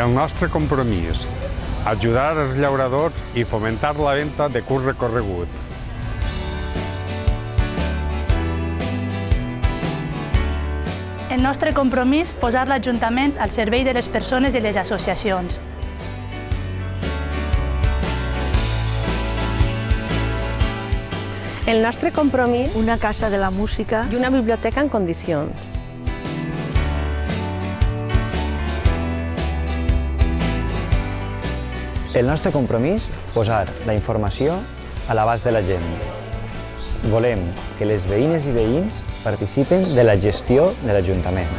El nostre compromís: ajudar els llauradors i fomentar la venda de curt recorregut. El nostre compromís: posar l'Ajuntament al servei de les persones i les associacions. El nostre compromís: una casa de la música i una biblioteca en condicions. El nostre compromís: posar la informació a l'abast de la gent. Volem que les veïnes i veïns participen de la gestió de l'Ajuntament.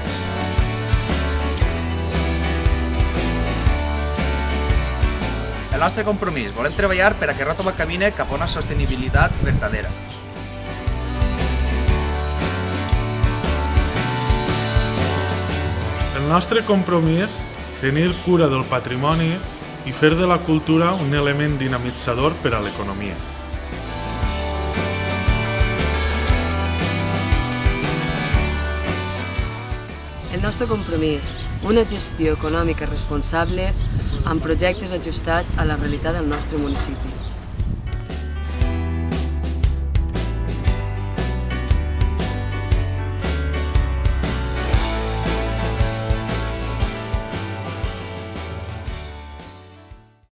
El nostre compromís: volem treballar per a que Ròtova camine cap a una sostenibilitat vertadera. El nostre compromís: tenir cura del patrimoni i fer de la cultura un element dinamitzador per a l'economia. El nostre compromís: una gestió econòmica responsable amb projectes ajustats a la realitat del nostre municipi.